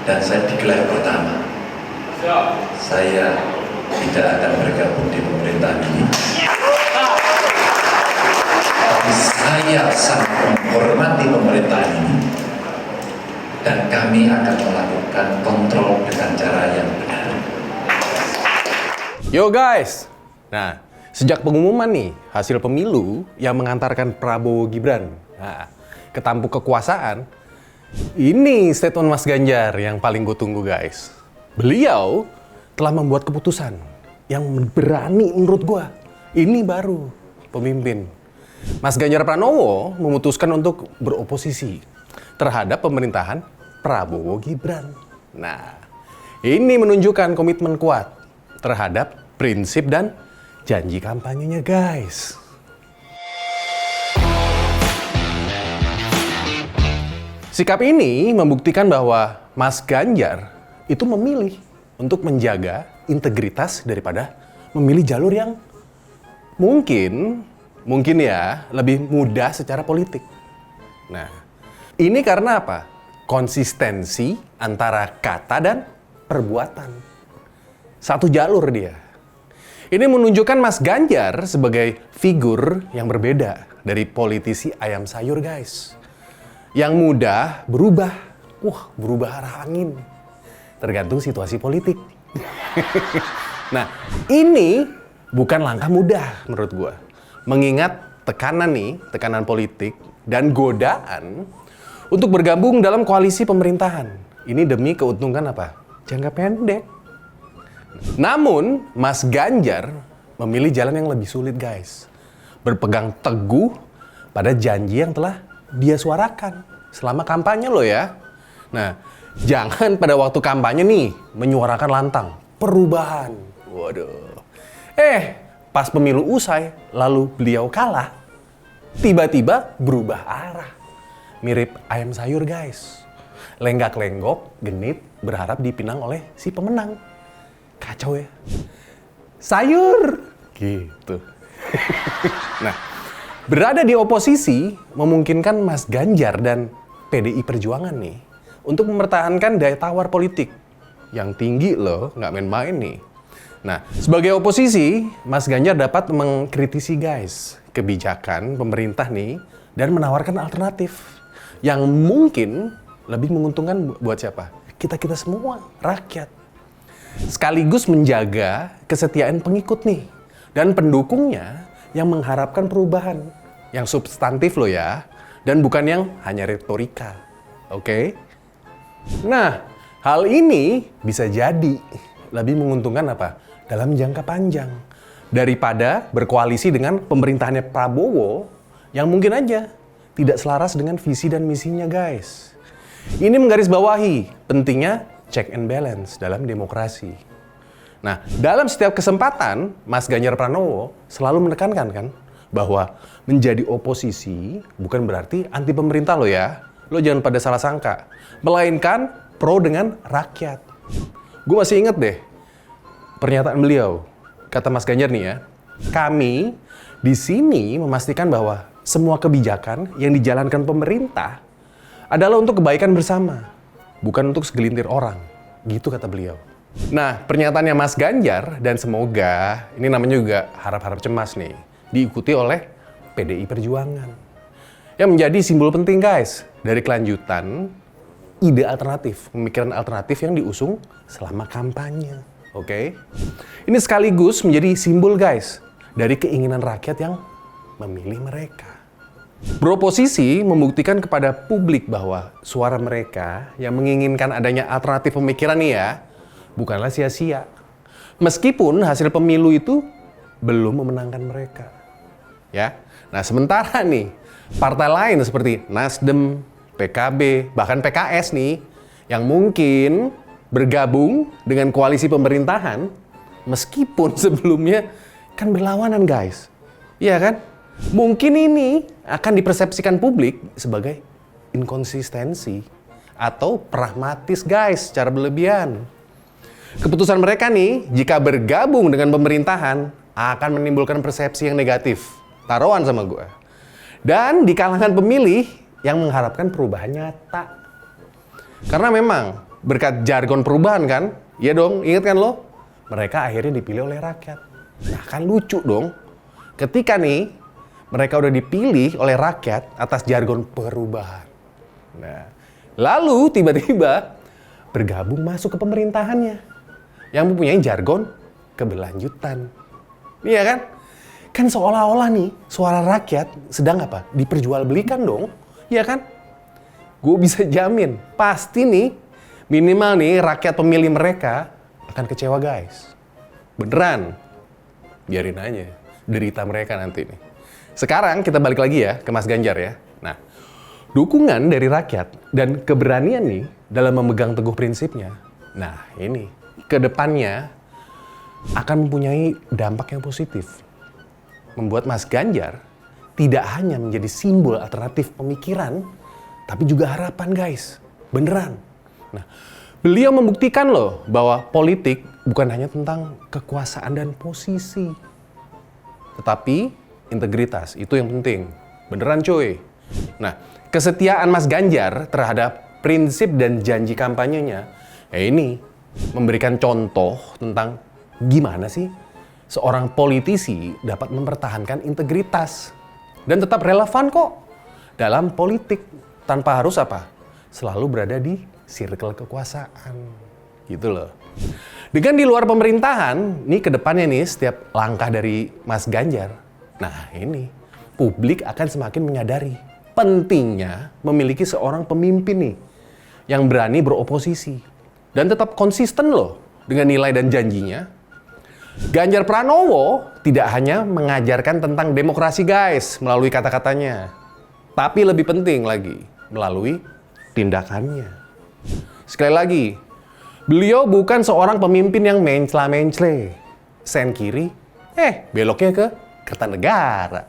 dan saya diklaim pertama, saya tidak akan bergabung di pemerintahan ini. Tapi saya sangat menghormati pemerintahan ini dan kami akan melakukan kontrol dengan cara yang benar. Yo guys, nah sejak pengumuman nih hasil pemilu yang mengantarkan Prabowo Gibran ke tampuk kekuasaan, ini statement Mas Ganjar yang paling gue tunggu guys. Beliau telah membuat keputusan yang berani menurut gue. Ini baru pemimpin. Mas Ganjar Pranowo memutuskan untuk beroposisi terhadap pemerintahan Prabowo Gibran. Nah, ini menunjukkan komitmen kuat terhadap prinsip dan janji kampanyenya guys. Sikap ini membuktikan bahwa Mas Ganjar itu memilih untuk menjaga integritas daripada memilih jalur yang mungkin ya lebih mudah secara politik. Nah, ini karena apa? Konsistensi antara kata dan perbuatan. Satu jalur dia. Ini menunjukkan Mas Ganjar sebagai figur yang berbeda dari politisi ayam sayur guys. Yang mudah berubah. Berubah arah angin. Tergantung situasi politik. Nah, ini bukan langkah mudah menurut gua. Mengingat tekanan politik dan godaan untuk bergabung dalam koalisi pemerintahan. Ini demi keuntungan apa? Jangka pendek. Namun, Mas Ganjar memilih jalan yang lebih sulit guys. Berpegang teguh pada janji yang telah dia suarakan selama kampanye loh ya. Nah, jangan pada waktu kampanye nih menyuarakan lantang perubahan. Waduh. Pas pemilu usai lalu beliau kalah, tiba-tiba berubah arah. Mirip ayam sayur guys. Lenggak-lenggok, genit, berharap dipinang oleh si pemenang. Kacau ya. Sayur. Gitu. Nah, berada di oposisi memungkinkan Mas Ganjar dan PDI Perjuangan nih untuk mempertahankan daya tawar politik yang tinggi loh, nggak main-main nih. Nah, sebagai oposisi, Mas Ganjar dapat mengkritisi guys kebijakan pemerintah nih dan menawarkan alternatif yang mungkin lebih menguntungkan buat siapa? Kita semua, rakyat. Sekaligus menjaga kesetiaan pengikut nih dan pendukungnya yang mengharapkan perubahan yang substantif loh ya, dan bukan yang hanya retorika. Oke? Nah, hal ini bisa jadi lebih menguntungkan apa? Dalam jangka panjang daripada berkoalisi dengan pemerintahannya Prabowo yang mungkin aja tidak selaras dengan visi dan misinya guys. Ini menggarisbawahi pentingnya check and balance dalam demokrasi. Nah, dalam setiap kesempatan, Mas Ganjar Pranowo selalu menekankan kan bahwa menjadi oposisi bukan berarti anti pemerintah lo ya. Lo jangan pada salah sangka. Melainkan pro dengan rakyat. Gue masih inget deh pernyataan beliau. Kata Mas Ganjar nih ya, kami di sini memastikan bahwa semua kebijakan yang dijalankan pemerintah adalah untuk kebaikan bersama, bukan untuk segelintir orang. Gitu kata beliau. Nah, pernyataannya Mas Ganjar dan semoga, ini namanya juga harap-harap cemas nih, diikuti oleh PDI Perjuangan. Yang menjadi simbol penting guys, dari kelanjutan ide alternatif, pemikiran alternatif yang diusung selama kampanye. Oke? Ini sekaligus menjadi simbol guys, dari keinginan rakyat yang memilih mereka. Beroposisi membuktikan kepada publik bahwa suara mereka yang menginginkan adanya alternatif pemikiran nih ya, bukanlah sia-sia. Meskipun hasil pemilu itu belum memenangkan mereka. Ya. Nah, sementara nih, partai lain seperti Nasdem, PKB, bahkan PKS nih, yang mungkin bergabung dengan koalisi pemerintahan, meskipun sebelumnya kan berlawanan guys. Iya kan? Mungkin ini akan dipersepsikan publik sebagai inkonsistensi atau pragmatis guys, secara berlebihan. Keputusan mereka nih, jika bergabung dengan pemerintahan, akan menimbulkan persepsi yang negatif. Taruhan sama gue. Dan di kalangan pemilih yang mengharapkan perubahan nyata. Karena memang berkat jargon perubahan kan? Iya dong, ingat kan lo? Mereka akhirnya dipilih oleh rakyat. Nah kan lucu dong, ketika nih mereka udah dipilih oleh rakyat atas jargon perubahan. Nah, lalu tiba-tiba bergabung masuk ke pemerintahannya yang mempunyai jargon keberlanjutan. Iya kan? Kan seolah-olah nih suara rakyat sedang apa? Diperjualbelikan dong. Iya kan? Gue bisa jamin, pasti nih minimal nih rakyat pemilih mereka akan kecewa guys. Beneran. Biarin aja derita mereka nanti nih. Sekarang kita balik lagi ya ke Mas Ganjar ya. Nah, dukungan dari rakyat dan keberanian nih dalam memegang teguh prinsipnya. Nah, ini ke depannya akan mempunyai dampak yang positif. Membuat Mas Ganjar tidak hanya menjadi simbol alternatif pemikiran, tapi juga harapan guys. Beneran. Nah, beliau membuktikan loh bahwa politik bukan hanya tentang kekuasaan dan posisi. Tetapi integritas, itu yang penting. Beneran cuy. Nah, kesetiaan Mas Ganjar terhadap prinsip dan janji kampanyenya, ini memberikan contoh tentang gimana sih seorang politisi dapat mempertahankan integritas dan tetap relevan kok dalam politik tanpa harus apa? Selalu berada di circle kekuasaan. Gitu loh. Dengan di luar pemerintahan, nih ke depannya nih setiap langkah dari Mas Ganjar. Nah, ini publik akan semakin menyadari pentingnya memiliki seorang pemimpin nih yang berani beroposisi dan tetap konsisten loh dengan nilai dan janjinya. Ganjar Pranowo tidak hanya mengajarkan tentang demokrasi guys melalui kata-katanya, tapi lebih penting lagi melalui tindakannya. Sekali lagi, beliau bukan seorang pemimpin yang mencela-mencele, sen kiri, beloknya ke Kertanegara.